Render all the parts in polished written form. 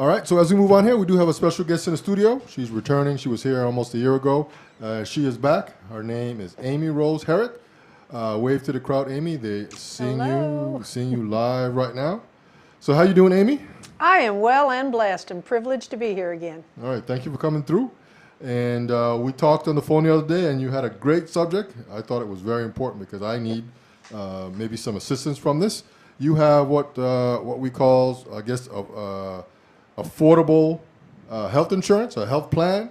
All right, so as we move on here, we do have a special guest in the studio. She's returning. She was here almost a year ago. She is back. Her name is Amy Rose Herrick. Wave to the crowd, Amy. They're seeing you live right now. So how you doing, Amy? I am well and blessed and privileged to be here again. All right, thank you for coming through. And we talked on the phone the other day, and you had a great subject. I thought it was very important because I need maybe some assistance from this. You have what we call, I guess, affordable health insurance, a health plan?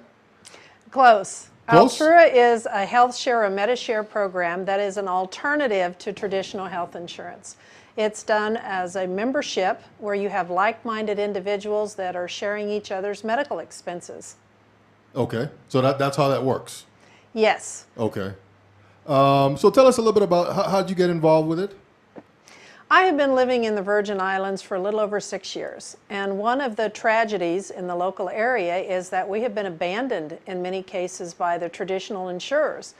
Close. Close? Altrua is a HealthShare or MediShare program that is an alternative to traditional health insurance. It's done as a membership where you have like-minded individuals that are sharing each other's medical expenses. Okay, so that's how that works? Yes. Okay. So tell us a little bit about how did you get involved with it? I have been living in the Virgin Islands for a little over 6 years, and one of the tragedies in the local area is that we have been abandoned in many cases by the traditional insurers.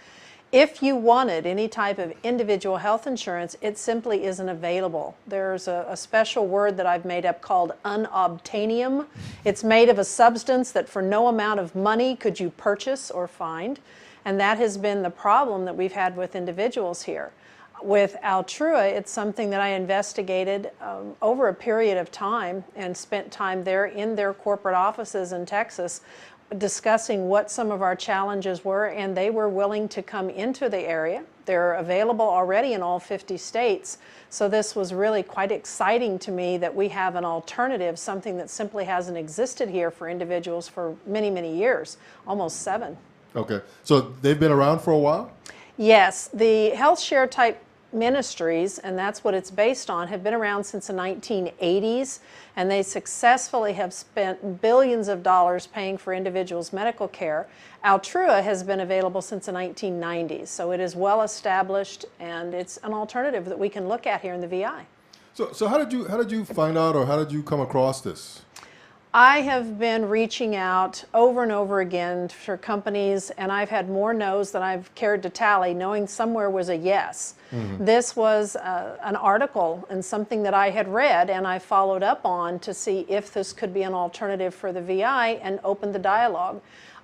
If you wanted any type of individual health insurance, it simply isn't available. There's a special word that I've made up called unobtainium. It's made of a substance that for no amount of money could you purchase or find, and that has been the problem that we've had with individuals here. With Altrua, it's something that I investigated over a period of time and spent time there in their corporate offices in Texas discussing what some of our challenges were, and they were willing to come into the area. They're available already in all 50 states, so this was really quite exciting to me that we have an alternative, something that simply hasn't existed here for individuals for many, many years, almost 7. Okay, so they've been around for a while? Yes, the HealthShare type ministries, and that's what it's based on, have been around since the 1980s, and they successfully have spent billions of dollars paying for individuals' medical care. Altrua has been available since the 1990s, so it is well established, and it's an alternative that we can look at here in the VI. So how did you find out, or how did you come across this? I have been reaching out over and over again for companies, and I've had more no's than I've cared to tally, knowing somewhere was a yes. Mm-hmm. This was an article and something that I had read, and I followed up on to see if this could be an alternative for the VI and opened the dialogue.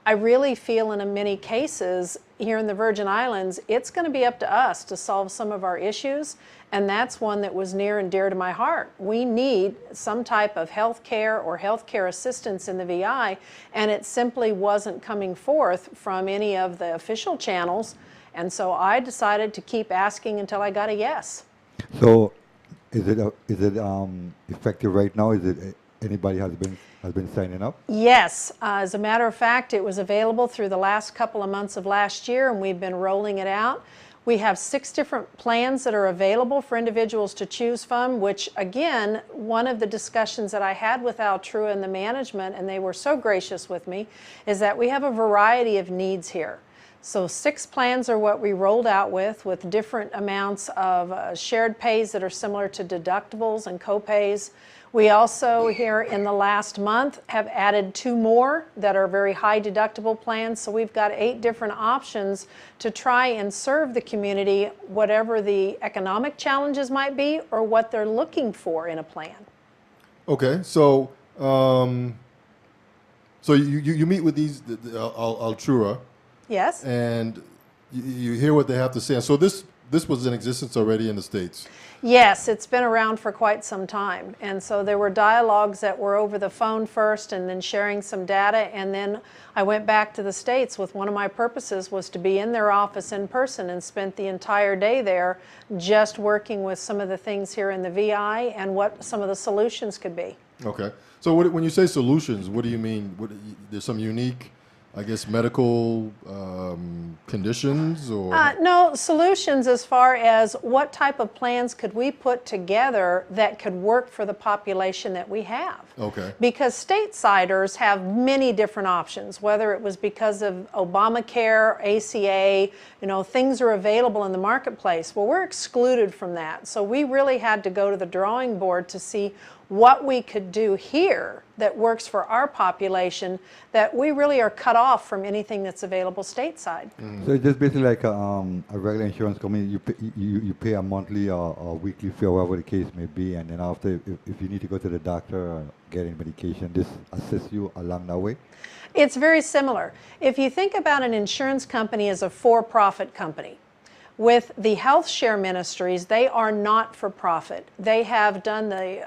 I really feel in many cases here in the Virgin Islands, it's going to be up to us to solve some of our issues, and that's one that was near and dear to my heart. We need some type of health care or health care assistance in the VI, and it simply wasn't coming forth from any of the official channels, and so I decided to keep asking until I got a yes. So is it effective right now? Is it anybody has been signing up? Yes, as a matter of fact, it was available through the last couple of months of last year, and we've been rolling it out. We have 6 different plans that are available for individuals to choose from, which again, one of the discussions that I had with Altrua and the management, and they were so gracious with me, is that we have a variety of needs here. So 6 plans are what we rolled out with different amounts of shared pays that are similar to deductibles and co-pays. We also here in the last month have added 2 more that are very high deductible plans. So we've got 8 different options to try and serve the community, whatever the economic challenges might be or what they're looking for in a plan. Okay, so you meet with these Altrua. Yes. And you hear what they have to say. And so this was in existence already in the States. Yes, it's been around for quite some time. And so there were dialogues that were over the phone first and then sharing some data. And then I went back to the States with one of my purposes was to be in their office in person and spent the entire day there just working with some of the things here in the VI and what some of the solutions could be. Okay. So when you say solutions, what do you mean? There's some unique, I guess, medical conditions or? No, solutions as far as what type of plans could we put together that could work for the population that we have. Okay. Because stateside have many different options, whether it was because of Obamacare, ACA, things are available in the marketplace. Well, we're excluded from that. So we really had to go to the drawing board to see what we could do here that works for our population, that we really are cut off from anything that's available stateside. So it's just basically like a regular insurance company. You pay a monthly or weekly fee, or whatever the case may be, and then after, if you need to go to the doctor or get any medication, this assists you along that way? It's very similar. If you think about an insurance company as a for-profit company, with the HealthShare ministries, they are not for profit. They have done the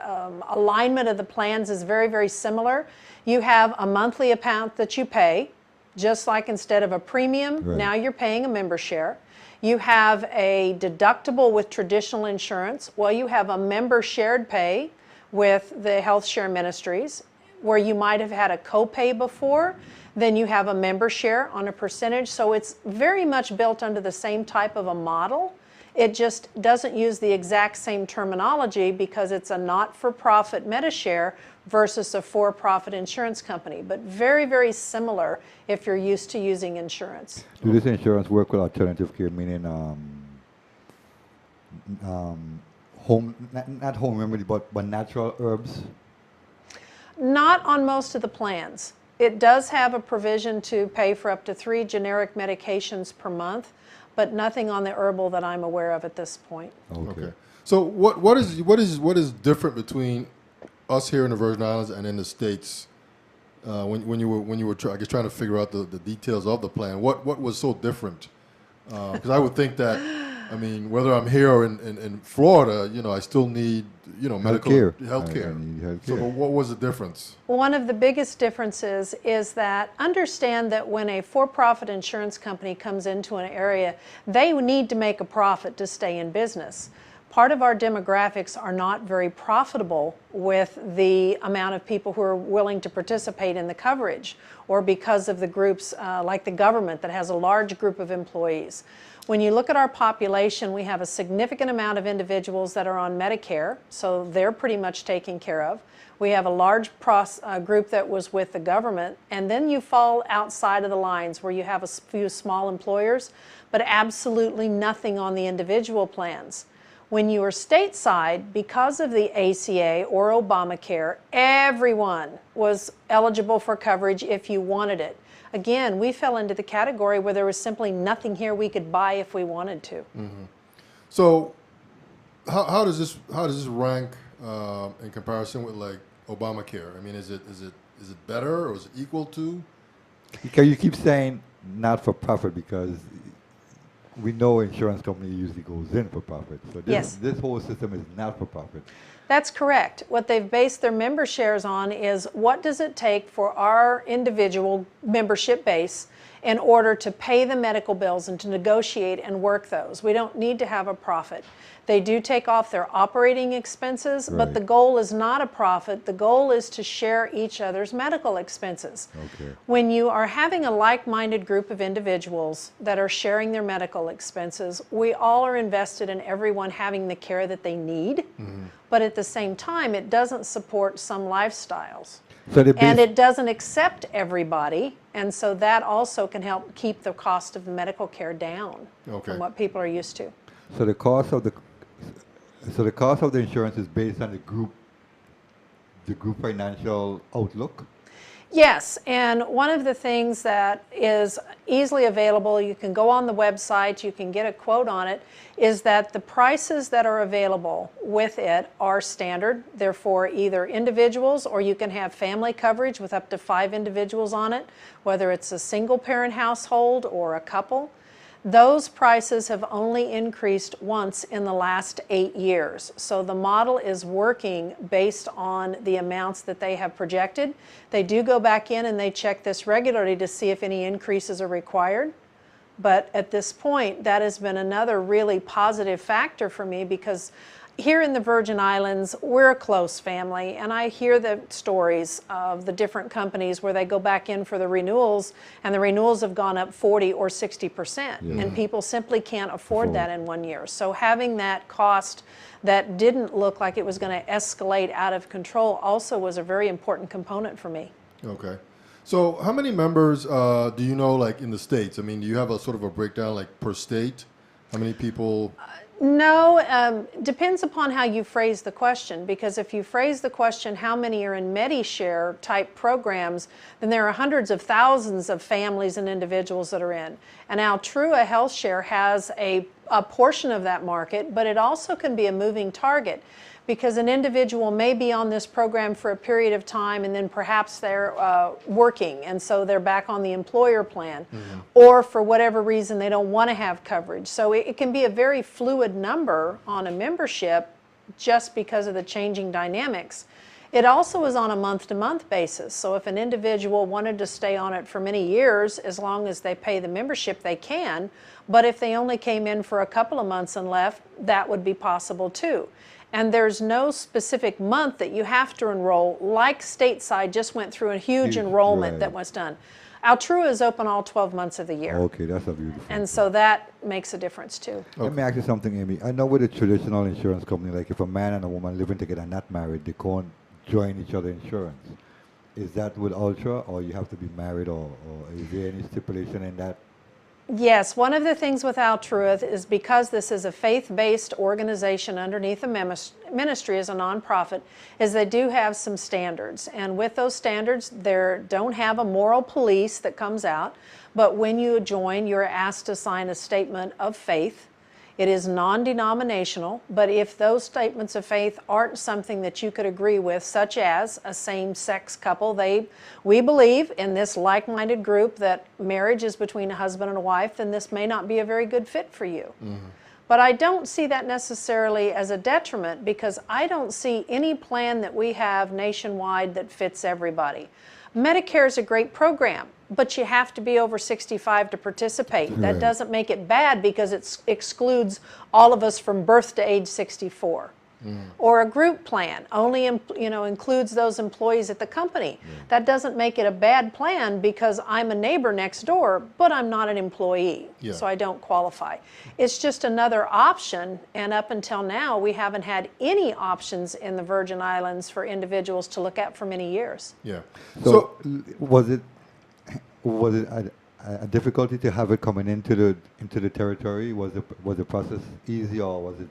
alignment of the plans is very, very similar. You have a monthly amount that you pay, just like instead of a premium, Right. now you're paying a member share. You have a deductible with traditional insurance. Well, you have a member shared pay with the HealthShare ministries, where you might have had a copay before. Then you have a member share on a percentage. So it's very much built under the same type of a model. It just doesn't use the exact same terminology because it's a not-for-profit MediShare versus a for-profit insurance company. But very, very similar if you're used to using insurance. Do this insurance work with alternative care, meaning home, not home remedy, but natural herbs? Not on most of the plans. It does have a provision to pay for up to 3 generic medications per month, but nothing on the herbal that I'm aware of at this point. Okay. So what is different between us here in the Virgin Islands and in the States? When you were trying to figure out the details of the plan, what was so different? Because I would think that, I mean, whether I'm here or in Florida, I still need medical health care. So what was the difference? One of the biggest differences is that understand that when a for-profit insurance company comes into an area, they need to make a profit to stay in business. Part of our demographics are not very profitable with the amount of people who are willing to participate in the coverage, or because of the groups like the government that has a large group of employees. When you look at our population, we have a significant amount of individuals that are on Medicare, so they're pretty much taken care of. We have a large group that was with the government, and then you fall outside of the lines where you have a few small employers, but absolutely nothing on the individual plans. When you are stateside, because of the ACA or Obamacare, everyone was eligible for coverage if you wanted it. Again, we fell into the category where there was simply nothing here we could buy if we wanted to. Mm-hmm. So, how does this rank in comparison with like Obamacare? I mean, is it better or is it equal to? Because you keep saying not for profit, because we know insurance company usually goes in for profit. So this whole system is not for profit. That's correct. What they've based their member shares on is what does it take for our individual membership base in order to pay the medical bills and to negotiate and work those. We don't need to have a profit. They do take off their operating expenses, but the goal is not a profit. The goal is to share each other's medical expenses. Okay. When you are having a like-minded group of individuals that are sharing their medical expenses, we all are invested in everyone having the care that they need, but at the same time, it doesn't support some lifestyles. And it doesn't accept everybody, and so that also can help keep the cost of the medical care down from what people are used to. So the cost of the insurance is based on the group financial outlook? Yes, and one of the things that is easily available, you can go on the website, you can get a quote on it, is that the prices that are available with it are standard. They're for either individuals, or you can have family coverage with up to 5 individuals on it, whether it's a single parent household or a couple. Those prices have only increased once in the last 8 years. So the model is working based on the amounts that they have projected. They do go back in and they check this regularly to see if any increases are required. But at this point, that has been another really positive factor for me, because here in the Virgin Islands, we're a close family, and I hear the stories of the different companies where they go back in for the renewals, and the renewals have gone up 40 or 60%, and people simply can't afford that in 1 year. So having that cost that didn't look like it was going to escalate out of control also was a very important component for me. Okay. So how many members do you know, like in the States? I mean, do you have a sort of a breakdown, like per state? How many people? No, depends upon how you phrase the question, because if you phrase the question, how many are in MediShare type programs, then there are hundreds of thousands of families and individuals that are in. And Altrua HealthShare has a portion of that market, but it also can be a moving target, because an individual may be on this program for a period of time and then perhaps they're working and so they're back on the employer plan, or for whatever reason they don't want to have coverage. So it can be a very fluid number on a membership just because of the changing dynamics. It also is on a month-to-month basis. So if an individual wanted to stay on it for many years, as long as they pay the membership, they can. But if they only came in for a couple of months and left, that would be possible too. And there's no specific month that you have to enroll, like stateside just went through a huge enrollment that was done. Altrua is open all 12 months of the year. Okay, that's a beautiful. And so that makes a difference too. Let me ask you something, Amy. I know with a traditional insurance company, like if a man and a woman living together and not married, they can't join each other insurance. Is that with Altra, or you have to be married, or is there any stipulation in that? Yes, one of the things with Altrua is because this is a faith-based organization underneath a ministry as a nonprofit, is they do have some standards. And with those standards, they don't have a moral police that comes out, but when you join, you're asked to sign a statement of faith. It is non-denominational, but if those statements of faith aren't something that you could agree with, such as a same-sex couple, we believe in this like-minded group that marriage is between a husband and a wife, then this may not be a very good fit for you. But I don't see that necessarily as a detriment, because I don't see any plan that we have nationwide that fits everybody. Medicare is a great program, but you have to be over 65 to participate. That Right. doesn't make it bad because it excludes all of us from birth to age 64. Or a group plan only includes those employees at the company. That doesn't make it a bad plan because I'm a neighbor next door, but I'm not an employee, so I don't qualify. It's just another option, and up until now we haven't had any options in the Virgin Islands for individuals to look at for many years. Yeah. So was it a difficulty to have it coming into the territory? Was the process easy, or was it?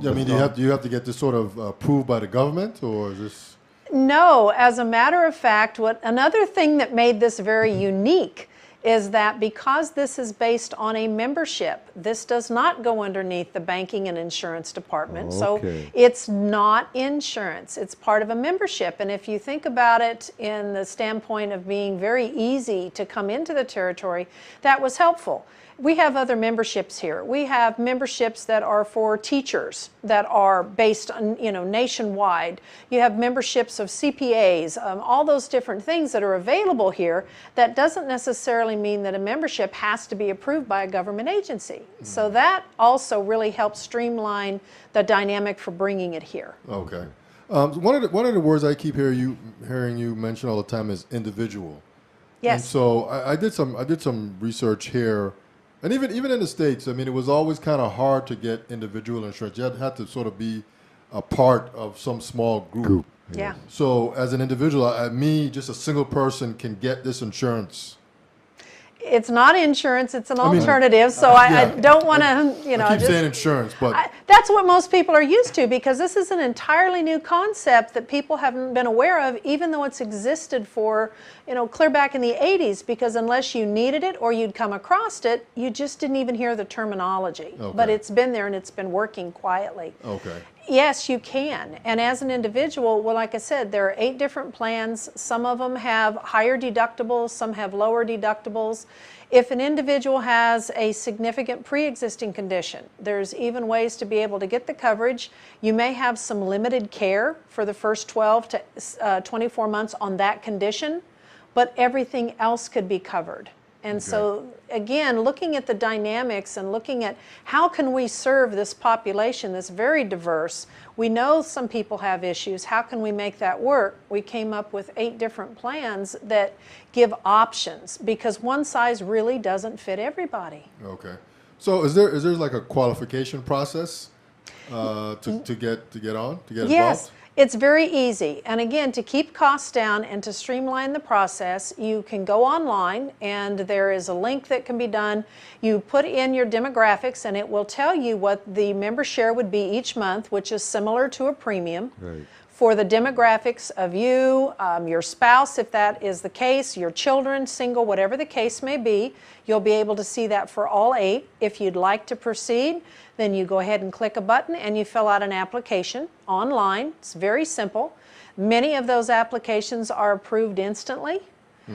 Yeah, I mean, do you have to get this sort of approved by the government, or is this? No, as a matter of fact, another thing that made this very unique is that because this is based on a membership, this does not go underneath the banking and insurance department. So it's not insurance, it's part of a membership. And if you think about it in the standpoint of being very easy to come into the territory, that was helpful. We have other memberships here. We have memberships that are for teachers that are based on, nationwide. You have memberships of CPAs, all those different things that are available here. That doesn't necessarily mean that a membership has to be approved by a government agency. So that also really helps streamline the dynamic for bringing it here. Okay. One of the words I keep hearing you mention all the time is individual. Yes. And so I did some research here. And even in the States, I mean, it was always kind of hard to get individual insurance. You had to sort of be a part of some small group. Yeah. So as an individual, just a single person can get this insurance. It's not insurance, it's an alternative, so I don't want to, I keep saying insurance, but that's what most people are used to, because this is an entirely new concept that people haven't been aware of, even though it's existed for, clear back in the 80s, because unless you needed it or you'd come across it, you just didn't even hear the terminology. Okay. But it's been there and it's been working quietly. Okay. Yes, you can. And as an individual, well, like I said, there are 8 different plans. Some of them have higher deductibles, some have lower deductibles. If an individual has a significant pre-existing condition, there's even ways to be able to get the coverage. You may have some limited care for the first 12 to 24 months on that condition, but everything else could be covered. And so, again, looking at the dynamics and looking at how can we serve this population that's very diverse. We know some people have issues. How can we make that work? We came up with 8 different plans that give options, because one size really doesn't fit everybody. Okay. So is there like a qualification process to get involved? Yes. It's very easy. And again, to keep costs down and to streamline the process, you can go online and there is a link that can be done. You put in your demographics and it will tell you what the member share would be each month, which is similar to a premium. Right. For the demographics of you, your spouse, if that is the case, your children, single, whatever the case may be, you'll be able to see that for all 8. If you'd like to proceed, then you go ahead and click a button and you fill out an application online. It's very simple. Many of those applications are approved instantly,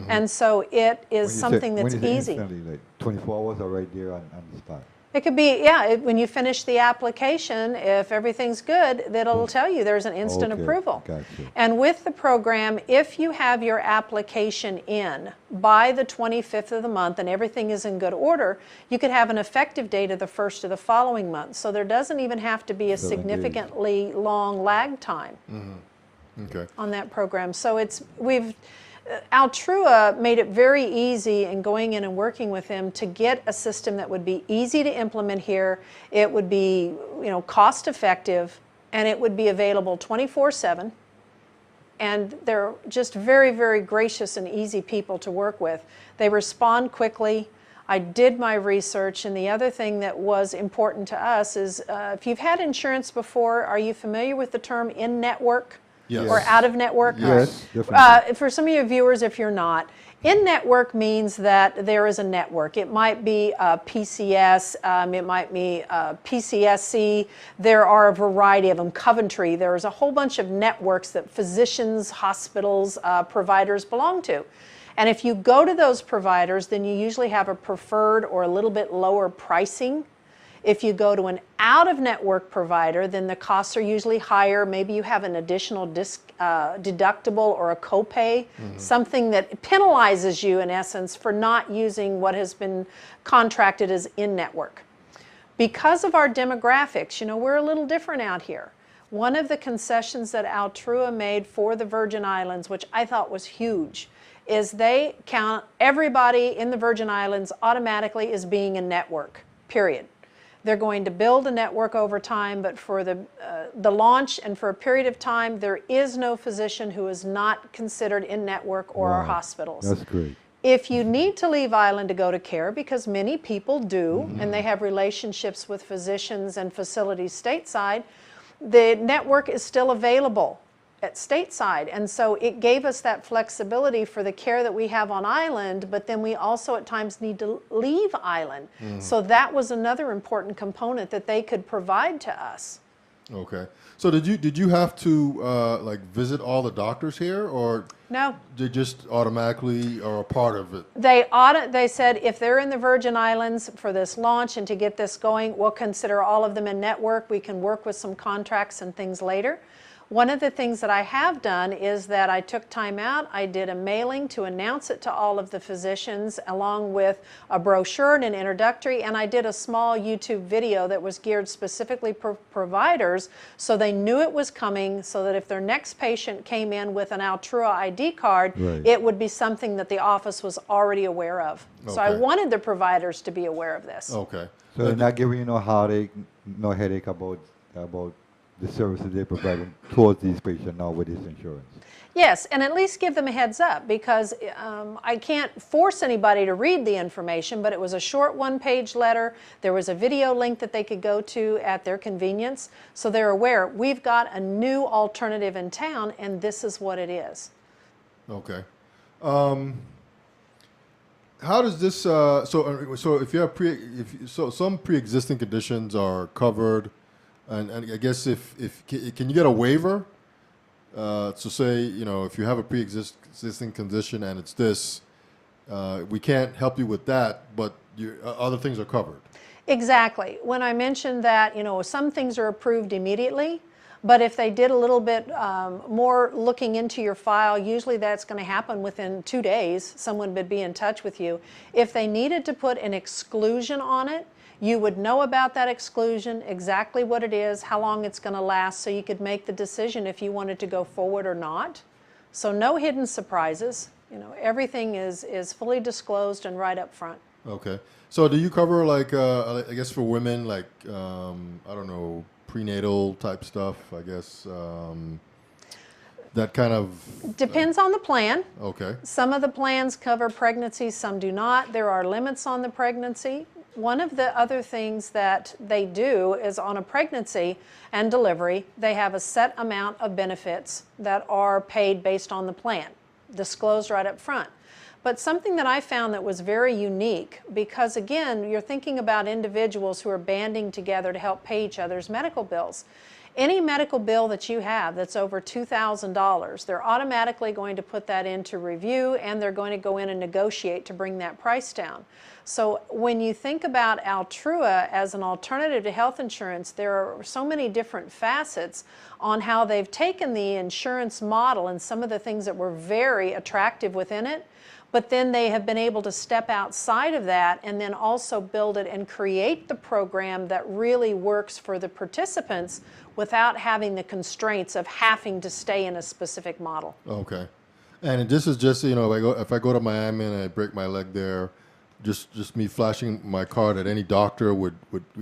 and so it is something that's easy. Instantly, like 24 hours are right there on the spot. It could be, yeah, when you finish the application, if everything's good, it'll tell you there's an instant approval. Gotcha. And with the program, if you have your application in by the 25th of the month and everything is in good order, you could have an effective date of the 1st of the following month. So there doesn't even have to be a significantly long lag time on that program. So Altrua made it very easy in going in and working with them to get a system that would be easy to implement here. It would be, cost effective, and it would be available 24/7. And they're just very, very gracious and easy people to work with. They respond quickly. I did my research, and the other thing that was important to us is if you've had insurance before, are you familiar with the term in-network? Yes. Or out-of-network? Yes, definitely. For some of your viewers, if you're not, in-network means that there is a network. It might be PCS, it might be PCSC. There are a variety of them. Coventry, there's a whole bunch of networks that physicians, hospitals, providers belong to. And if you go to those providers, then you usually have a preferred or a little bit lower pricing. If you go to an out-of-network provider, then the costs are usually higher. Maybe you have an additional deductible or a copay, something that penalizes you, in essence, for not using what has been contracted as in-network. Because of our demographics, we're a little different out here. One of the concessions that Altrua made for the Virgin Islands, which I thought was huge, is they count everybody in the Virgin Islands automatically as being a network, period. They're going to build a network over time, but for the launch and for a period of time, there is no physician who is not considered in network or our hospitals. That's great. If you need to leave island to go to care, because many people do, and they have relationships with physicians and facilities stateside, the network is still available at stateside. And so it gave us that flexibility for the care that we have on island, but then we also at times need to leave island. So that was another important component that they could provide to us. Okay. So did you have to visit all the doctors here, or No. they just automatically are a part of it? They said if they're in the Virgin Islands for this launch and to get this going, we'll consider all of them in network. We can work with some contracts and things later. One of the things that I have done is that I took time out. I did a mailing to announce it to all of the physicians, along with a brochure and an introductory, and I did a small YouTube video that was geared specifically for providers, so they knew it was coming, so that if their next patient came in with an Altrua ID card, it would be something that the office was already aware of. So I wanted the providers to be aware of this. Okay. So they're not giving you no heartache, no headache about the services they're providing towards these patients now with this insurance. Yes, and at least give them a heads up, because I can't force anybody to read the information, but it was a short one-page letter. There was a video link that they could go to at their convenience, so they're aware we've got a new alternative in town, and this is what it is. Okay. How does this? So if you have some pre-existing conditions are covered. And I guess can you get a waiver? So say, if you have a pre-existing condition and it's this, we can't help you with that, but other things are covered. Exactly. When I mentioned that, some things are approved immediately, but if they did a little bit more looking into your file, usually that's going to happen within 2 days. Someone would be in touch with you. If they needed to put an exclusion on it, you would know about that exclusion, exactly what it is, how long it's going to last, so you could make the decision if you wanted to go forward or not. So no hidden surprises. Everything is fully disclosed and right up front. Okay. So do you cover I guess for women, I don't know, prenatal type stuff, I guess, that kind of... Depends on the plan. Okay. Some of the plans cover pregnancy, some do not. There are limits on the pregnancy. One of the other things that they do is on a pregnancy and delivery, they have a set amount of benefits that are paid based on the plan, disclosed right up front. But something that I found that was very unique, because again, you're thinking about individuals who are banding together to help pay each other's medical bills. Any medical bill that you have that's over $2,000, they're automatically going to put that into review, and they're going to go in and negotiate to bring that price down. So when you think about Altrua as an alternative to health insurance, there are so many different facets on how they've taken the insurance model and some of the things that were very attractive within it, but then they have been able to step outside of that and then also build it and create the program that really works for the participants without having the constraints of having to stay in a specific model. Okay. And this is just, you know, if I go to Miami and I break my leg there, just me flashing my card at any doctor would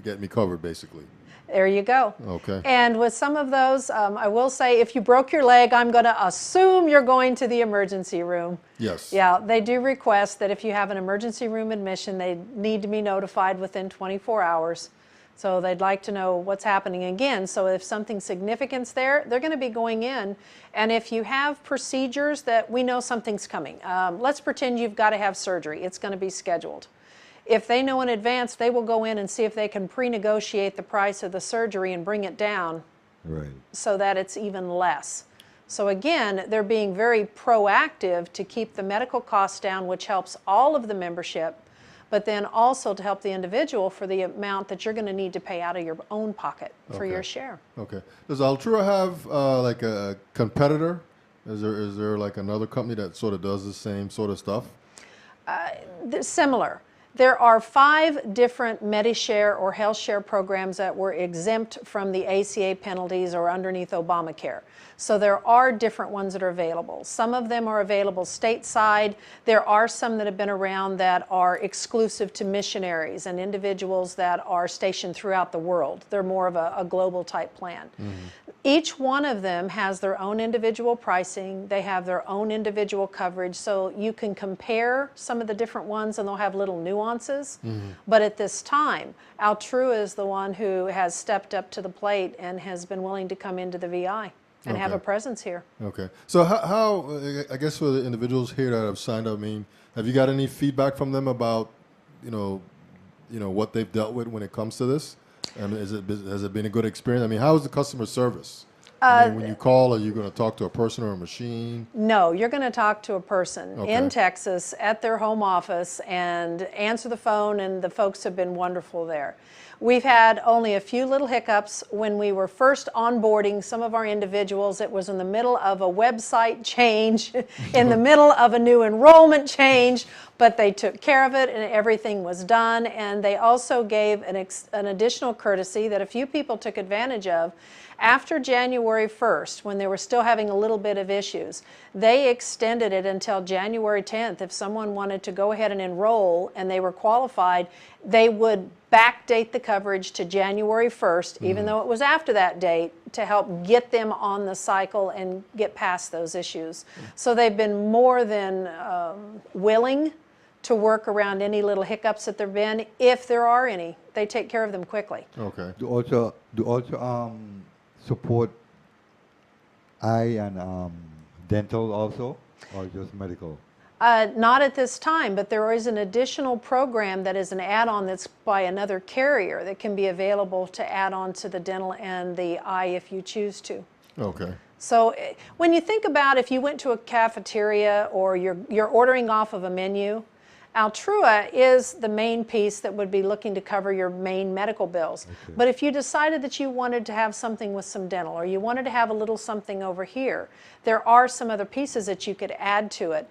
get me covered, basically. There you go. Okay. And with some of those, I will say, if you broke your leg, I'm going to assume you're going to the emergency room. Yes. Yeah, they do request that if you have an emergency room admission, they need to be notified within 24 hours. So they'd like to know what's happening again. So if something significant's there, they're going to be going in. And if you have procedures that we know something's coming, let's pretend you've got to have surgery. It's going to be scheduled. If they know in advance, they will go in and see if they can pre-negotiate the price of the surgery and bring it down, Right. so that it's even less. So again, they're being very proactive to keep the medical costs down, which helps all of the membership, but then also to help the individual for the amount that you're going to need to pay out of your own pocket for Okay. your share. Okay. Does Altrua have like a competitor? Is there like another company that sort of does the same sort of stuff? Similar. There are 5 different Medishare or HealthShare programs that were exempt from the ACA penalties or underneath Obamacare. So there are different ones that are available. Some of them are available stateside. There are some that have been around that are exclusive to missionaries and individuals that are stationed throughout the world. They're more of a global type plan. Each one of them has their own individual pricing. They have their own individual coverage. So you can compare some of the different ones and they'll have little nuances. But at this time, Altrua is the one who has stepped up to the plate and has been willing to come into the VI and have a presence here. Okay. So how I guess for the individuals here that have signed up, I mean, have you got any feedback from them about, you know, what they've dealt with when it comes to this? I mean, has it been a good experience? I mean, how is the customer service? I mean, when you call, are you going to talk to a person or a machine? No, you're going to talk to a person Okay. in Texas at their home office and answer the phone, and the folks have been wonderful there. We've had only a few little hiccups when we were first onboarding some of our individuals. It was in the middle of a website change, in the middle of a new enrollment change, but they took care of it and everything was done. And they also gave an additional courtesy that a few people took advantage of. After January 1st, when they were still having a little bit of issues, they extended it until January 10th. If someone wanted to go ahead and enroll and they were qualified, they would backdate the coverage to January 1st, even though it was after that date, to help get them on the cycle and get past those issues. So they've been more than willing to work around any little hiccups that there have been. If there are any, they take care of them quickly. Okay. Do also support eye and dental also, or just medical? Not at this time, but there is an additional program that is an add-on that's by another carrier that can be available to add on to the dental and the eye if you choose to. Okay. So when you think about if you went to a cafeteria or you're ordering off of a menu, Altrua is the main piece that would be looking to cover your main medical bills. Okay. But if you decided that you wanted to have something with some dental, or you wanted to have a little something over here, there are some other pieces that you could add to it.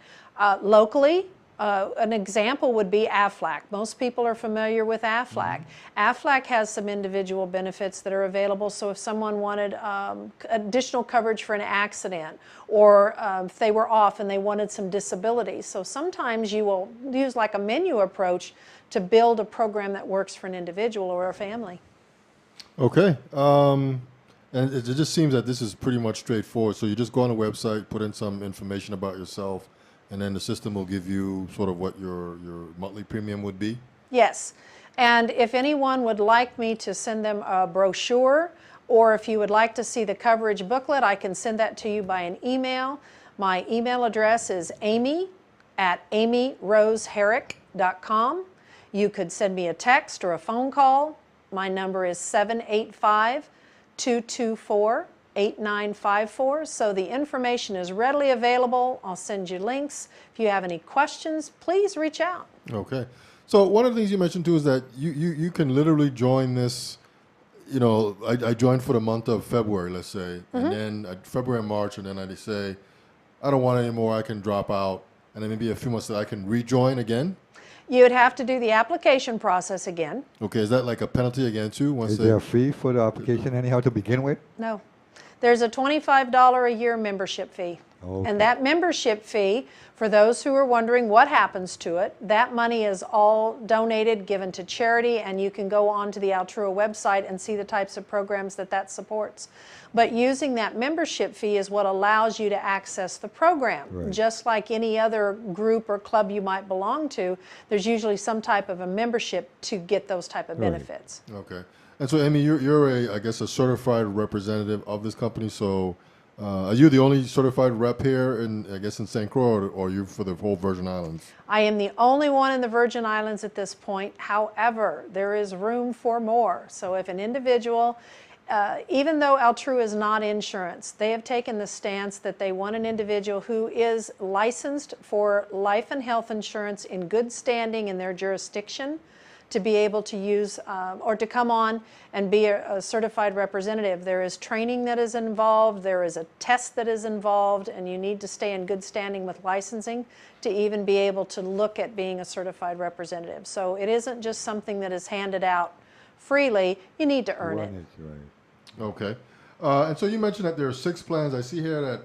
Locally, an example would be Aflac. Most people are familiar with Aflac. Aflac has some individual benefits that are available, so if someone wanted additional coverage for an accident, or if they were off and they wanted some disability. So sometimes you will use like a menu approach to build a program that works for an individual or a family. Okay. And it just seems that this is pretty much straightforward. So you just go on the website, put in some information about yourself, and then the system will give you sort of what your monthly premium would be? Yes. And if anyone would like me to send them a brochure, or if you would like to see the coverage booklet, I can send that to you by an email. My email address is amy@amyroseherrick.com. You could send me a text or a phone call. My number is 785-224-8954. So the information is readily available. I'll send you links. If you have any questions, please reach out. Okay. So one of the things you mentioned too is that you can literally join this. You know, I joined for the month of February, let's say, and then February and March, and then I say, I don't want it anymore, I can drop out, and then maybe a few months that I can rejoin again? You would have to do the application process again. Okay, is that like a penalty again too? Is there a fee for the application anyhow to begin with? No. There's a $25 a year membership fee. Okay. And that membership fee, for those who are wondering what happens to it, that money is all donated, given to charity, and you can go on to the Altrua website and see the types of programs that supports. But using that membership fee is what allows you to access the program. Right. Just like any other group or club you might belong to, there's usually some type of a membership to get those type of benefits. Okay. And so, Amy, you're I guess, a certified representative of this company. So, are you the only certified rep here in St. Croix, or are you for the whole Virgin Islands? I am the only one in the Virgin Islands at this point. However, there is room for more. So if an individual, even though Altrua is not insurance, they have taken the stance that they want an individual who is licensed for life and health insurance in good standing in their jurisdiction to be able to use or to come on and be a certified representative. There is training that is involved, there is a test that is involved, and you need to stay in good standing with licensing to even be able to look at being a certified representative. So it isn't just something that is handed out freely, you need to earn it. Right. Okay. And so you mentioned that there are 6 plans. I see here that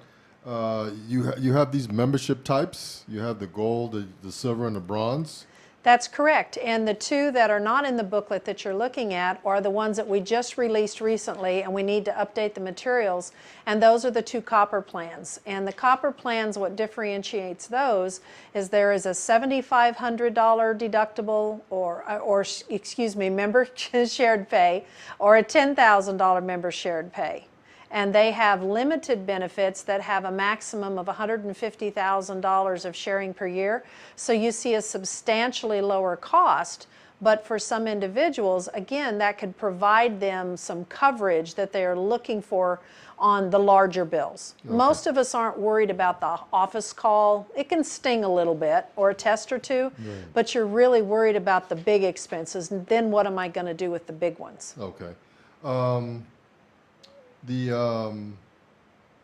you have these membership types. You have the gold, the silver, and the bronze. That's correct. And the 2 that are not in the booklet that you're looking at are the ones that we just released recently, and we need to update the materials. And those are the 2 copper plans. And the copper plans, what differentiates those is there is a $7,500 deductible or excuse me, member shared pay, or a $10,000 member shared pay. And they have limited benefits that have a maximum of $150,000 of sharing per year. So you see a substantially lower cost, but for some individuals, again, that could provide them some coverage that they are looking for on the larger bills. Okay. Most of us aren't worried about the office call. It can sting a little bit, or a test or 2, but you're really worried about the big expenses. And then what am I going to do with the big ones? Okay.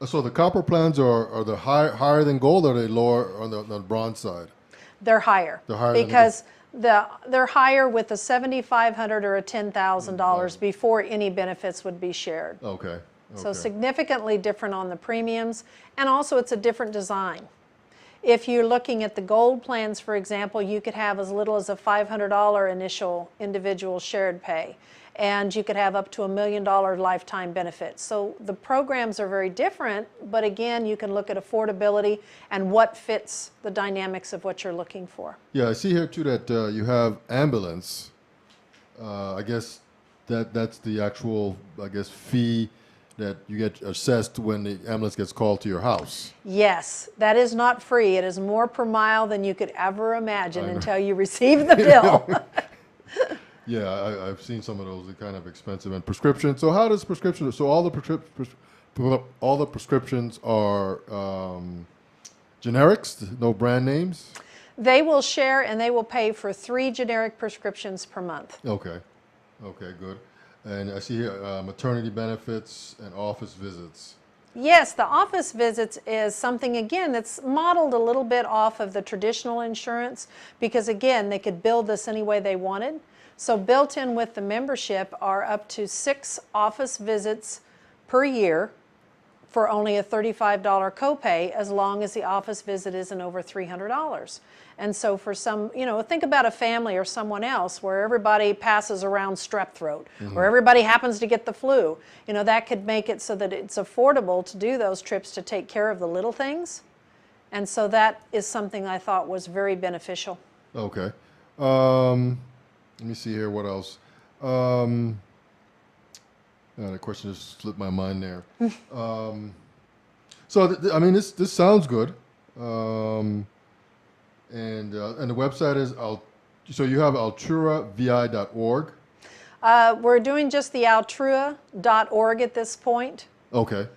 So the copper plans are the higher than gold, or are they lower on the bronze side? They're higher. They're higher because they're higher with a $7,500 or a $10,000 before any benefits would be shared. Okay. So significantly different on the premiums, and also it's a different design. If you're looking at the gold plans, for example, you could have as little as a $500 initial individual shared pay, and you could have up to $1 million lifetime benefits. So the programs are very different, but again, you can look at affordability and what fits the dynamics of what you're looking for. Yeah, I see here too that you have ambulance. I guess that's the actual, fee that you get assessed when the ambulance gets called to your house. Yes, that is not free. It is more per mile than you could ever imagine until you receive the bill. Yeah, I've seen some of those. They're kind of expensive. And prescription. So how does prescription? So all the prescriptions are generics, no brand names. They will share, and they will pay for 3 generic prescriptions per month. Okay, good. And I see here maternity benefits and office visits. Yes, the office visits is something, again, that's modeled a little bit off of the traditional insurance, because again, they could build this any way they wanted. So built in with the membership are up to 6 office visits per year for only a $35 copay as long as the office visit isn't over $300. And so for some, think about a family or someone else where everybody passes around strep throat, or everybody happens to get the flu. That could make it so that it's affordable to do those trips to take care of the little things. And so that is something I thought was very beneficial. Okay. Let me see here. What else? The question just slipped my mind there. This sounds good. And the website is so you have altrua.vi.org. We're doing just the altrua.org at this point. Okay.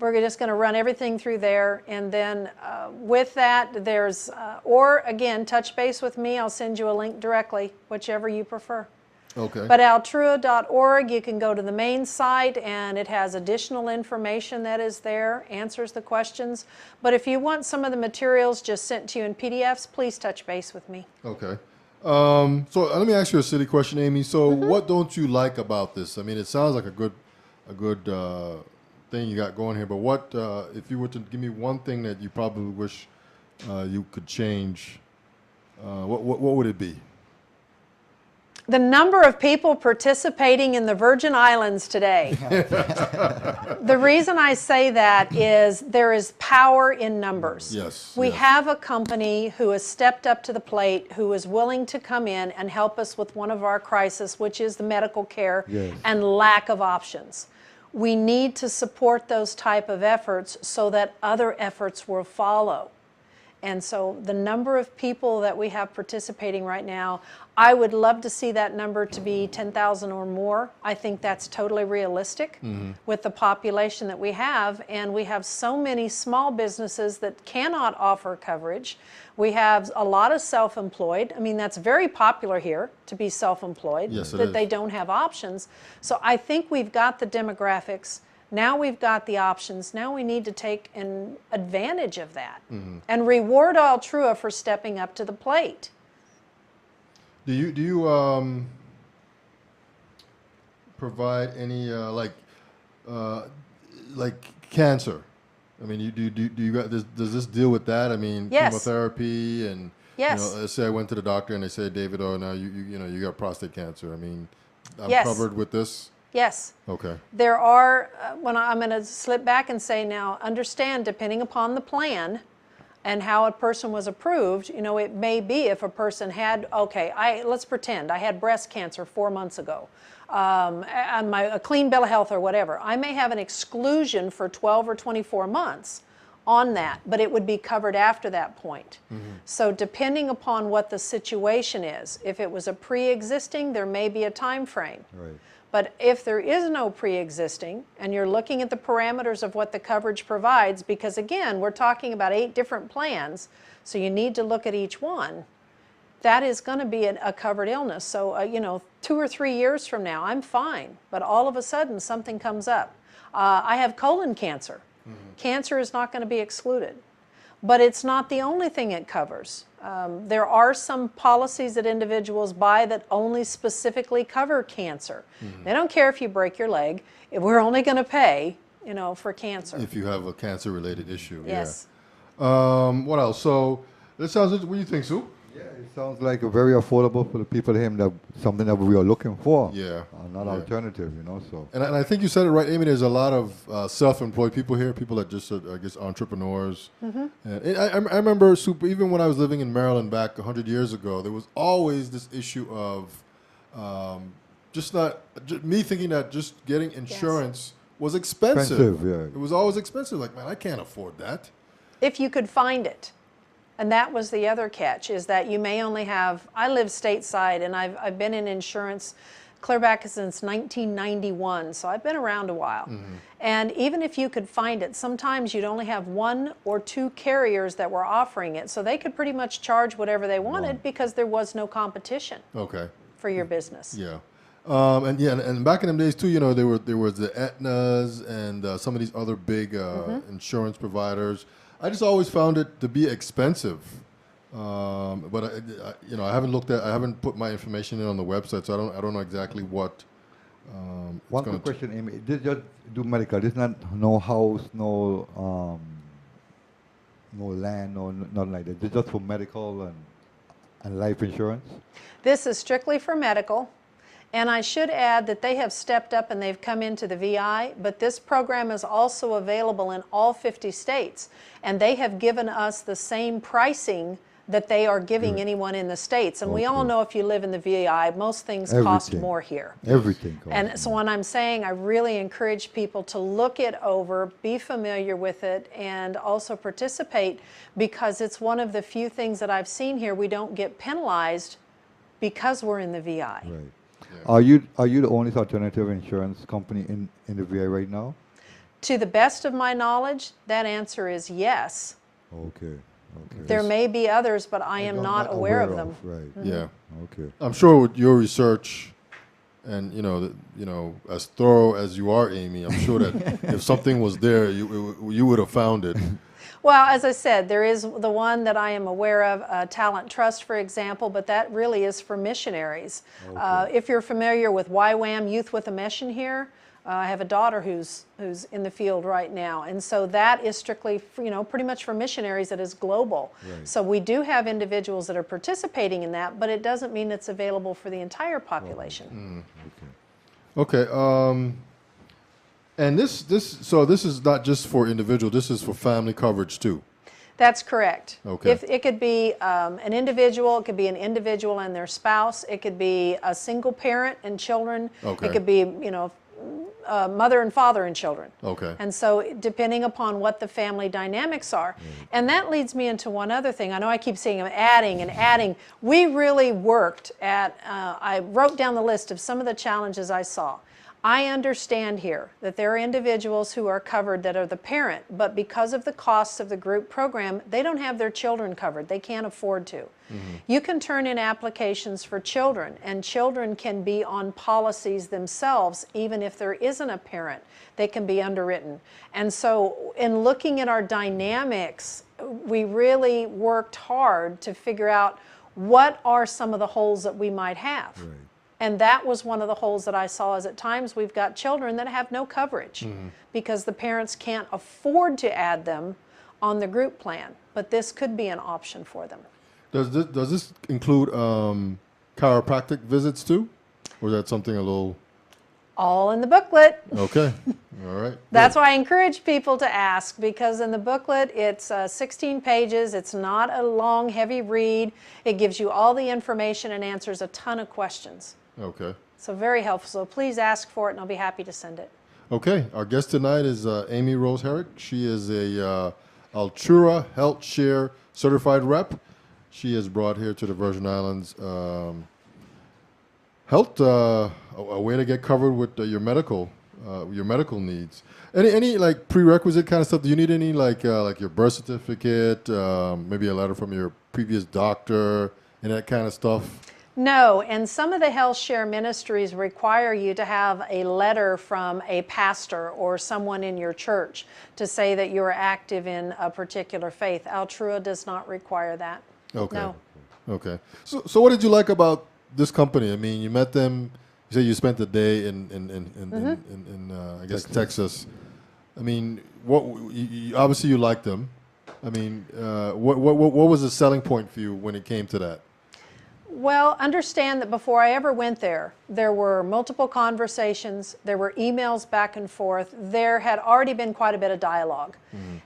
We're just going to run everything through there, and then with that, there's or again, touch base with me. I'll send you a link directly, whichever you prefer. Okay. But altrua.org, you can go to the main site, and it has additional information that is there, answers the questions. But if you want some of the materials just sent to you in PDFs, please touch base with me. Okay. So let me ask you a silly question, Amy. So what don't you like about this? I mean, it sounds like a good thing you got going here. But what, if you were to give me one thing that you probably wish you could change, what would it be? The number of people participating in the Virgin Islands today. The reason I say that is there is power in numbers. Yes. We have a company who has stepped up to the plate, who is willing to come in and help us with one of our crises, which is the medical care and lack of options. We need to support those type of efforts so that other efforts will follow. And so the number of people that we have participating right now, I would love to see that number to be 10,000 or more. I think that's totally realistic with the population that we have. And we have so many small businesses that cannot offer coverage. We have a lot of self-employed. I mean, that's very popular here to be self-employed, that they don't have options. So I think we've got the demographics. Now we've got the options. Now we need to take advantage of that and reward Altrua for stepping up to the plate. Do you provide any like cancer? I mean, do you got does this deal with that? I mean, chemotherapy and let's say I went to the doctor and they say, David, oh, now you got prostate cancer. I mean, I'm covered with this. Yes. Okay. There are, I'm going to slip back and say now, understand, depending upon the plan and how a person was approved, it may be if a person had, let's pretend I had breast cancer 4 months ago, a clean bill of health or whatever. I may have an exclusion for 12 or 24 months on that, but it would be covered after that point. So depending upon what the situation is, if it was a pre-existing, there may be a time frame. Right. But if there is no pre-existing, and you're looking at the parameters of what the coverage provides, because again, we're talking about 8 different plans, so you need to look at each one, that is going to be a covered illness. So, 2 or 3 years from now, I'm fine, but all of a sudden something comes up. I have colon cancer. Cancer is not going to be excluded, but it's not the only thing it covers. There are some policies that individuals buy that only specifically cover cancer. They don't care if you break your leg. We're only going to pay, for cancer. If you have a cancer-related issue. Yes. Yeah. What else? So that sounds. What do you think, Sue? Yeah, it sounds like very affordable for the people here, that something that we are looking for. Yeah. Not alternative, So. And I think you said it right, Amy. There's a lot of self-employed people here, people that just, I guess, entrepreneurs. And I remember, even when I was living in Maryland back 100 years ago, there was always this issue of me thinking that just getting insurance was expensive. It was always expensive. Like, man, I can't afford that. If you could find it. And that was the other catch, is that you may only have, I live stateside, and I've been in insurance clear back since 1991, so I've been around a while. And even if you could find it, sometimes you'd only have 1 or 2 carriers that were offering it, so they could pretty much charge whatever they wanted because there was no competition for your business. Yeah. And back in them days too, there was the Aetnas and some of these other big insurance providers. I just always found it to be expensive, but I haven't put my information in on the website, so I don't know exactly what One quick question, Amy. This just do medical. This not no house, no land, no nothing like that. This just for medical and life insurance. This is strictly for medical. And I should add that they have stepped up and they've come into the VI, but this program is also available in all 50 states. And they have given us the same pricing that they are giving anyone in the states. And we all know if you live in the VI, most things cost more here. Everything costs And so when I'm saying, I really encourage people to look it over, be familiar with it, and also participate, because it's one of the few things that I've seen here we don't get penalized because we're in the VI. Right. Are you the only alternative insurance company in the VA right now? To the best of my knowledge, that answer is yes. Okay. There may be others, but I am not aware of them. Right. Yeah. Okay. I'm sure with your research and as thorough as you are, Amy, I'm sure that if something was there, you would have found it. Well, as I said, there is the one that I am aware of, Talent Trust, for example, but that really is for missionaries. If you're familiar with YWAM, Youth with a Mission here, I have a daughter who's in the field right now, and so that is strictly, pretty much for missionaries. That is global. Right. So we do have individuals that are participating in that, but it doesn't mean it's available for the entire population. Okay. And this is not just for individual. This is for family coverage too. That's correct. Okay. If it could be an individual, it could be an individual and their spouse. It could be a single parent and children. Okay. It could be, mother and father and children. Okay. And so depending upon what the family dynamics are. And that leads me into one other thing. I know I keep saying I'm adding and adding. We really worked at, I wrote down the list of some of the challenges I saw. I understand here that there are individuals who are covered that are the parent, but because of the costs of the group program, they don't have their children covered. They can't afford to. You can turn in applications for children, and children can be on policies themselves, even if there isn't a parent. They can be underwritten. And so in looking at our dynamics, we really worked hard to figure out what are some of the holes that we might have. Right. And that was one of the holes that I saw, is at times we've got children that have no coverage because the parents can't afford to add them on the group plan. But this could be an option for them. Does this include chiropractic visits too? Or is that something a little... All in the booklet. Okay. All right. That's why I encourage people to ask, because in the booklet it's 16 pages. It's not a long, heavy read. It gives you all the information and answers a ton of questions. Okay. So very helpful. So please ask for it and I'll be happy to send it. Okay. Our guest tonight is Amy Rose Herrick. She is a Altrua HealthShare certified rep. She is brought here to the Virgin Islands health, a way to get covered with your medical needs. Any like prerequisite kind of stuff? Do you need any like your birth certificate, maybe a letter from your previous doctor, and that kind of stuff? No, and some of the HealthShare ministries require you to have a letter from a pastor or someone in your church to say that you're active in a particular faith. Altrua does not require that. Okay. No. Okay. So what did you like about this company? I mean, you met them. You say you spent a day in I guess Texas. I mean, obviously you liked them. I mean, what was the selling point for you when it came to that? Well, understand that before I ever went there, there were multiple conversations, there were emails back and forth, there had already been quite a bit of dialogue.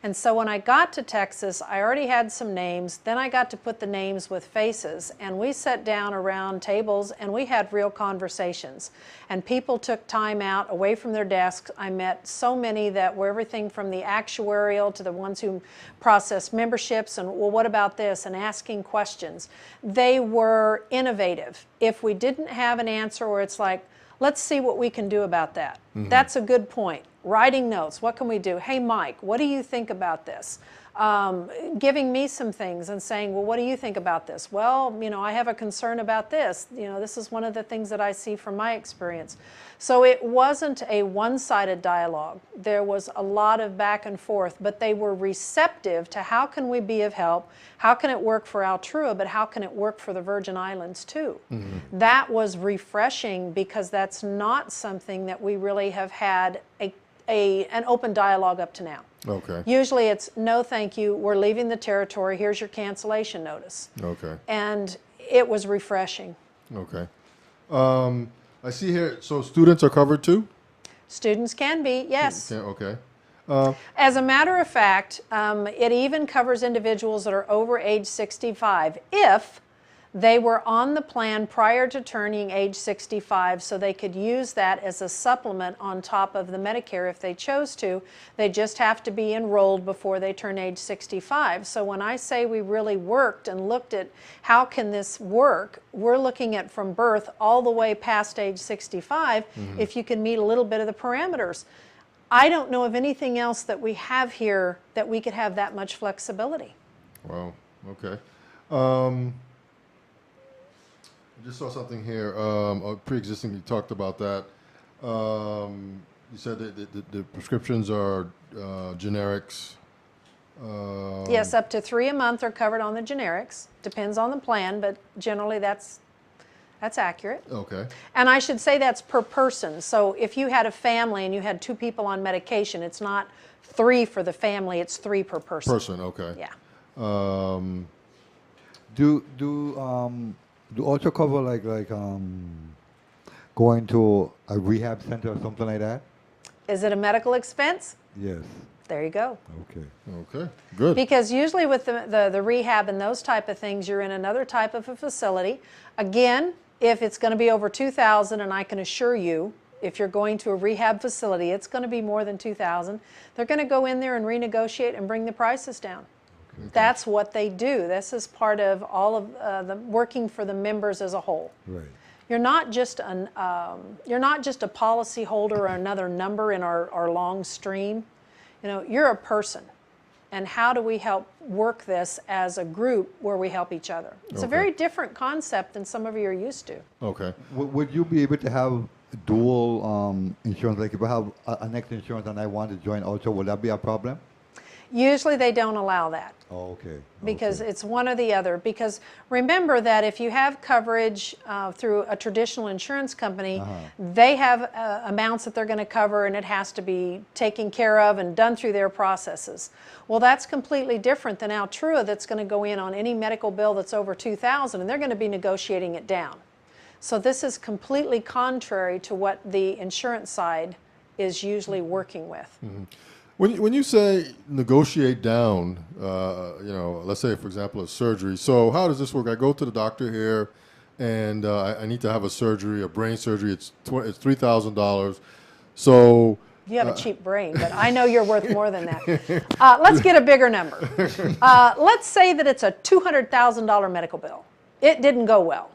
And so when I got to Texas, I already had some names, then I got to put the names with faces, and we sat down around tables and we had real conversations. And people took time out away from their desks. I met so many that were everything from the actuarial to the ones who process memberships and, well, what about this, and asking questions. They were innovative. If we didn't have an answer where it's like, let's see what we can do about that. That's a good point. Writing notes, what can we do? Hey, Mike, what do you think about this? giving me some things and saying, well, what do you think about this? Well, I have a concern about this. This is one of the things that I see from my experience. So it wasn't a one-sided dialogue. There was a lot of back and forth, but they were receptive to how can we be of help, how can it work for Altrua, but how can it work for the Virgin Islands too? That was refreshing because that's not something that we really have had an open dialogue up to now. Okay. Usually it's no thank you, we're leaving the territory, here's your cancellation notice. Okay. And it was refreshing. Okay. I see here, so students are covered too? Students can be, yes. Okay. As a matter of fact, it even covers individuals that are over age 65 if they were on the plan prior to turning age 65, so they could use that as a supplement on top of the Medicare if they chose to. They just have to be enrolled before they turn age 65. So when I say we really worked and looked at how can this work, we're looking at from birth all the way past age 65, if you can meet a little bit of the parameters. I don't know of anything else that we have here that we could have that much flexibility. Wow, okay. I just saw something here, pre-existing, you talked about that. You said that the prescriptions are generics. Yes, up to 3 a month are covered on the generics. Depends on the plan, but generally that's accurate. Okay. And I should say that's per person. So if you had a family and you had 2 people on medication, it's not 3 for the family, it's 3 per person. Okay. Yeah. Do also cover like going to a rehab center or something like that? Is it a medical expense? Yes. There you go. Okay. Okay, good. Because usually with the rehab and those type of things, you're in another type of a facility. Again, if it's going to be over $2,000, and I can assure you, if you're going to a rehab facility, it's going to be more than $2,000. They're going to go in there and renegotiate and bring the prices down. Okay. That's what they do. This is part of all of the working for the members as a whole. Right. You're not just a policy holder or another number in our long stream. You're a person. And how do we help work this as a group where we help each other? It's a very different concept than some of you are used to. Okay. Would you be able to have dual insurance? Like if I have a next insurance and I want to join also, would that be a problem? Usually they don't allow that. Oh, okay. Because it's one or the other. Because remember that if you have coverage through a traditional insurance company, they have amounts that they're going to cover, and it has to be taken care of and done through their processes. Well, that's completely different than Altrua that's going to go in on any medical bill that's over $2,000, and they're going to be negotiating it down. So this is completely contrary to what the insurance side is usually working with. When you say negotiate down, let's say, for example, a surgery. So how does this work? I go to the doctor here, and I need to have a surgery, a brain surgery. It's $3,000. So you have a cheap brain, but I know you're worth more than that. Let's get a bigger number. Let's say that it's a $200,000 medical bill. It didn't go well.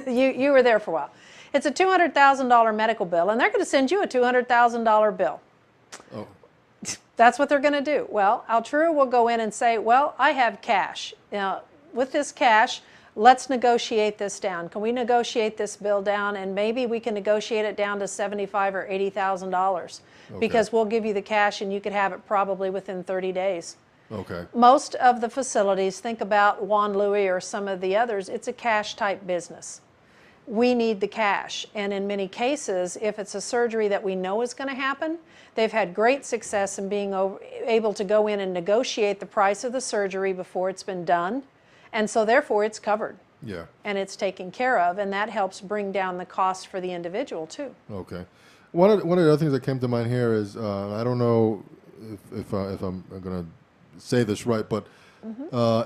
You were there for a while. It's a $200,000 medical bill, and they're going to send you a $200,000 bill. Oh. That's what they're going to do. Well, Altrua will go in and say, well, I have cash. Now, with this cash, let's negotiate this down. Can we negotiate this bill down? And maybe we can negotiate it down to $75,000 or $80,000 because we'll give you the cash and you could have it probably within 30 days. Okay. Most of the facilities, think about Juan Louis or some of the others, it's a cash type business. We need the cash. And in many cases, if it's a surgery that we know is going to happen, they've had great success in being able to go in and negotiate the price of the surgery before it's been done. And so therefore it's covered. Yeah. And it's taken care of, and that helps bring down the cost for the individual too. Okay. One of the other things that came to mind here is, I don't know if I'm going to say this right, but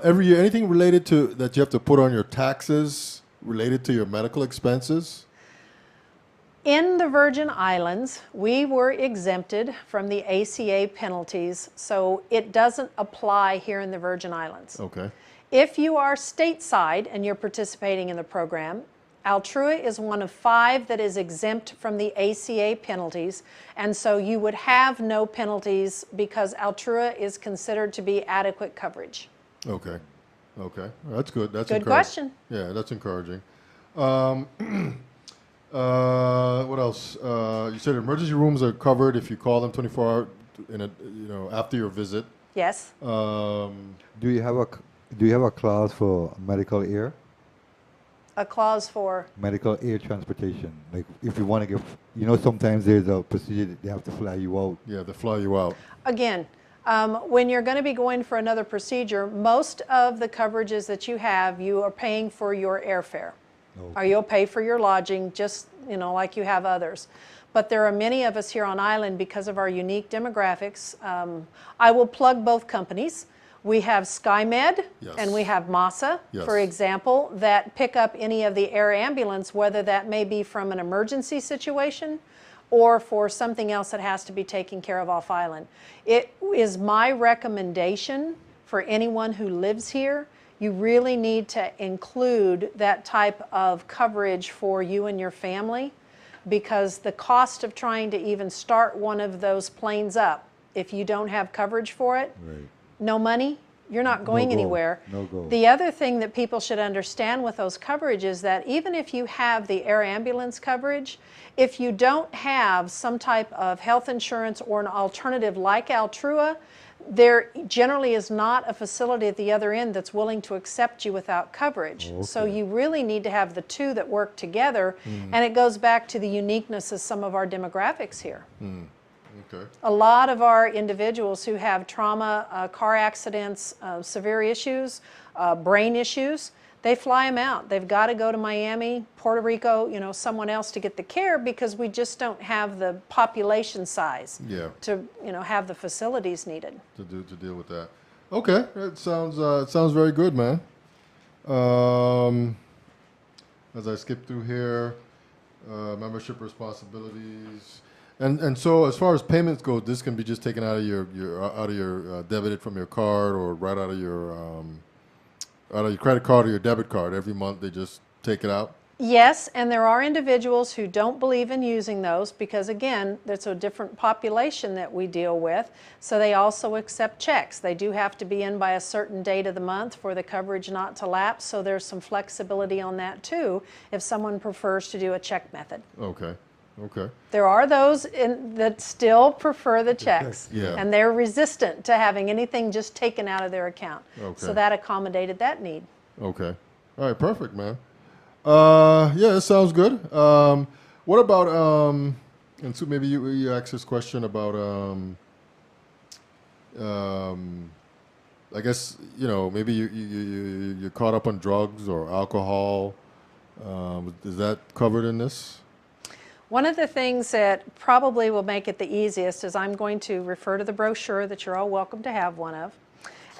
every year, anything related to that you have to put on your taxes related to your medical expenses? In the Virgin Islands, we were exempted from the ACA penalties, so it doesn't apply here in the Virgin Islands. Okay. If you are stateside and you're participating in the program, Altrua is one of 5 that is exempt from the ACA penalties, and so you would have no penalties because Altrua is considered to be adequate coverage. Okay. Okay. That's good. That's Good encouraging. question. Yeah, that's encouraging. What else? You said emergency rooms are covered if you call them 24 hours after your visit. Yes. Do you have a clause for medical air? A clause for? Medical air transportation. Like if you want to get, sometimes there's a procedure that they have to fly you out. Yeah, they fly you out. Again, when you're going to be going for another procedure, most of the coverages that you have, you are paying for your airfare. Okay. Or you'll pay for your lodging, just like you have others. But there are many of us here on island because of our unique demographics. I will plug both companies. We have SkyMed and we have MASA, for example, that pick up any of the air ambulance, whether that may be from an emergency situation or for something else that has to be taken care of off island. It is my recommendation for anyone who lives here, you really need to include that type of coverage for you and your family, because the cost of trying to even start one of those planes up, if you don't have coverage for it, no money, you're not going anywhere. No go. The other thing that people should understand with those coverages is that even if you have the air ambulance coverage, if you don't have some type of health insurance or an alternative like Altrua, there generally is not a facility at the other end that's willing to accept you without coverage. Okay. So you really need to have the two that work together, and it goes back to the uniqueness of some of our demographics here. Okay. A lot of our individuals who have trauma, car accidents, severe issues, brain issues, they fly them out. They've got to go to Miami, Puerto Rico, someone else to get the care because we just don't have the population size to have the facilities needed. To deal with that. Okay, it sounds very good, man. As I skip through here, membership responsibilities. And so as far as payments go, this can be just taken out of your debited from your card or right out of your credit card or your debit card. Every month they just take it out? Yes, and there are individuals who don't believe in using those because, again, there's a different population that we deal with, so they also accept checks. They do have to be in by a certain date of the month for the coverage not to lapse, so there's some flexibility on that too if someone prefers to do a check method. Okay. Okay. There are those that still prefer the checks, and they're resistant to having anything just taken out of their account. Okay. So that accommodated that need. Okay. All right, perfect, man. Yeah, that sounds good. What about, and so maybe you asked this question about, I guess, maybe you're caught up on drugs or alcohol. Is that covered in this? One of the things that probably will make it the easiest is I'm going to refer to the brochure that you're all welcome to have one of.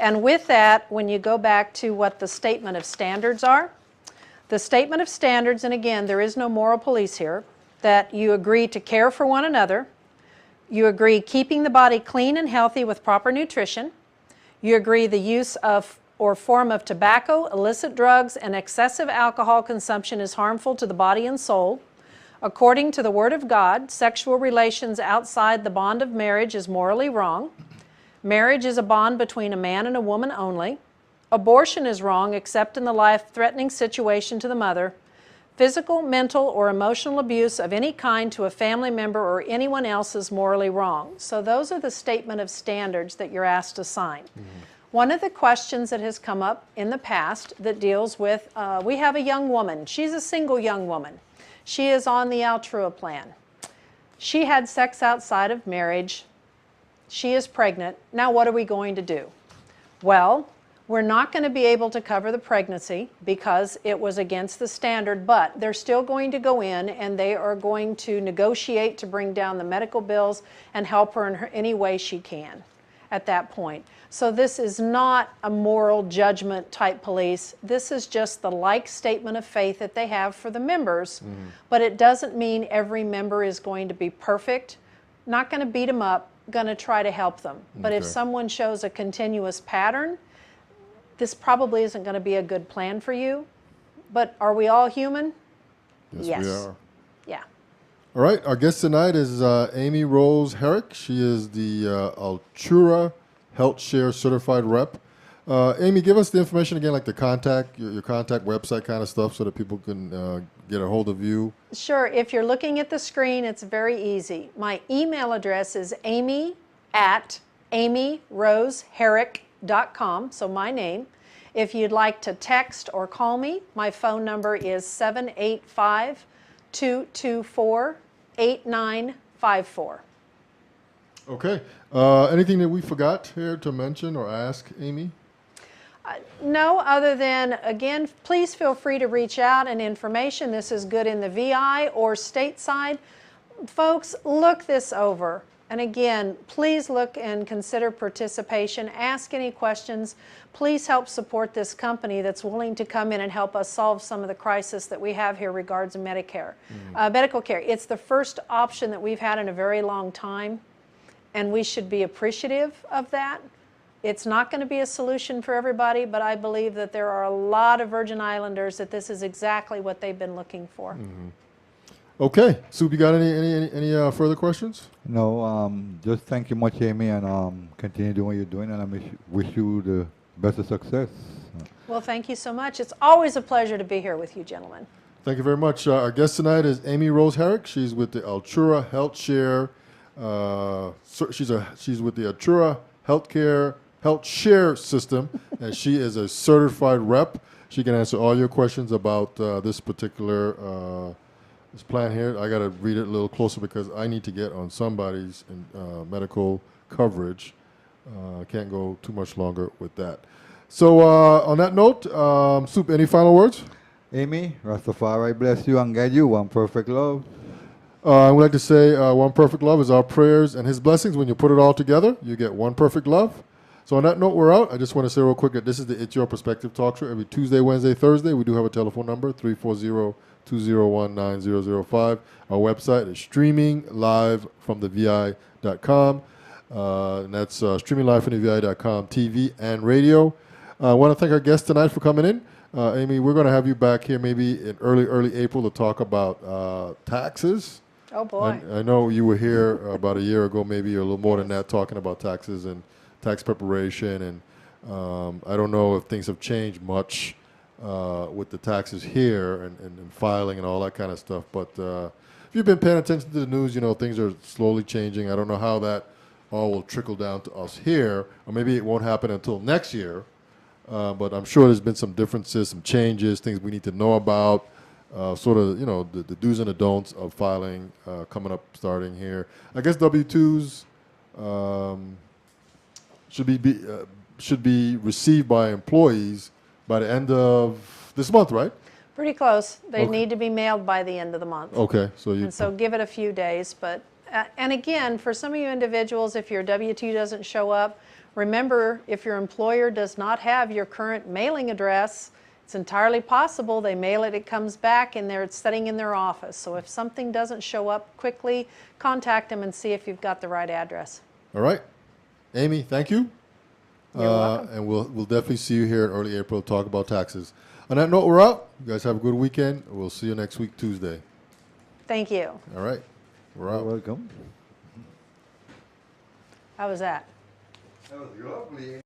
And with that, when you go back to what the statement of standards are, the statement of standards, and again, there is no moral police here, that you agree to care for one another, you agree keeping the body clean and healthy with proper nutrition, you agree the use of or form of tobacco, illicit drugs, and excessive alcohol consumption is harmful to the body and soul. According to the Word of God, sexual relations outside the bond of marriage is morally wrong. Marriage is a bond between a man and a woman only. Abortion is wrong except in the life-threatening situation to the mother. Physical, mental, or emotional abuse of any kind to a family member or anyone else is morally wrong. So those are the statement of standards that you're asked to sign. One of the questions that has come up in the past that deals with, we have a young woman. She's a single young woman. She is on the Altrua plan. She had sex outside of marriage. She is pregnant. Now what are we going to do? Well, we're not going to be able to cover the pregnancy because it was against the standard, but they're still going to go in and they are going to negotiate to bring down the medical bills and help her in any way she can at that point. So this is not a moral judgment type police. This is just the like statement of faith that they have for the members, but it doesn't mean every member is going to be perfect. Not going to beat them up, going to try to help them. But if someone shows a continuous pattern, this probably isn't going to be a good plan for you. But are we all human? Yes. we are. Yeah. All right, our guest tonight is Amy Rose Herrick. She is the Altrua HealthShare certified rep. Amy, give us the information again, like the contact, your contact website kind of stuff, so that people can get a hold of you. Sure. If you're looking at the screen, it's very easy. My email address is amy@amyroseherrick.com, so my name. If you'd like to text or call me, my phone number is 785-224-8954. Okay. Anything that we forgot here to mention or ask Amy? No, other than, again, please feel free to reach out and information. This is good in the VI or stateside. Folks, look this over. And again, please look and consider participation. Ask any questions. Please help support this company that's willing to come in and help us solve some of the crisis that we have here regards Medicare. Medical care. It's the first option that we've had in a very long time, and we should be appreciative of that. It's not going to be a solution for everybody, but I believe that there are a lot of Virgin Islanders that this is exactly what they've been looking for. Okay, Soup, you got any further questions? No, just thank you much, Amy, and continue doing what you're doing, and I wish you the best of success. Well, thank you so much. It's always a pleasure to be here with you, gentlemen. Thank you very much. Our guest tonight is Amy Rose Herrick. She's with the Altrua HealthShare. She's with the Altrua HealthShare system, and she is a certified rep. She can answer all your questions about this particular this plan here. I got to read it a little closer because I need to get on somebody's medical coverage. I can't go too much longer with that. So on that note, Soup, any final words? Amy, Rastafari bless you and guide you. One perfect love. I would like to say one perfect love is our prayers and his blessings. When you put it all together, you get one perfect love. So on that note, we're out. I just want to say real quick that this is the It's Your Perspective talk show every Tuesday, Wednesday, Thursday. We do have a telephone number, 340-201-9005. Our website is streaming live from the VI.com. And that's streaming live from the VI.com, TV and radio. I want to thank our guests tonight for coming in. Amy, we're going to have you back here maybe in early April to talk about taxes. Oh, boy. I know you were here about a year ago, maybe, or a little more than that, talking about taxes and tax preparation. And I don't know if things have changed much with the taxes here and filing and all that kind of stuff. But if you've been paying attention to the news, you know, things are slowly changing. I don't know how that all will trickle down to us here, or maybe it won't happen until next year. But I'm sure there's been some differences, some changes, things we need to know about, sort of, you know, the do's and the don'ts of filing coming up starting here. I guess W-2s should be received by employees by the end of this month, right? Pretty close. They Okay. need to be mailed by the end of the month. Okay, so you. And so give it a few days. But and again, for some of you individuals, if your W-2 doesn't show up, remember, if your employer does not have your current mailing address, it's entirely possible they mail it, it comes back, and it's sitting in their office. So if something doesn't show up quickly, contact them and see if you've got the right address. All right, Amy, thank you. You're welcome. And we'll definitely see you here in early April to talk about taxes. On that note, we're out. You guys have a good weekend. We'll see you next week, Tuesday. Thank you. All right, we're You're out. welcome. How was that? That was lovely.